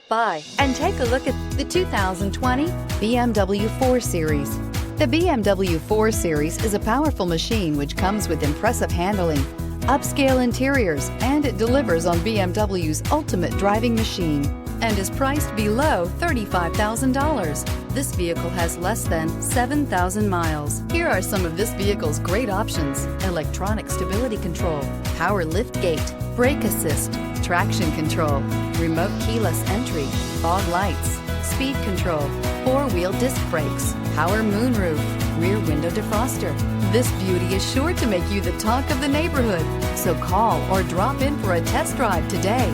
By and take a look at the 2020 BMW 4 Series. The BMW 4 Series is a powerful machine which comes with impressive handling, upscale interiors, and it delivers on BMW's ultimate driving machine and is priced below $35,000. This vehicle has less than 7,000 miles. Here are some of this vehicle's great options: electronic stability control, power liftgate, brake assist, traction control, remote keyless entry, fog lights, speed control, four-wheel disc brakes, power moonroof, rear window defroster. This beauty is sure to make you the talk of the neighborhood. So call or drop in for a test drive today.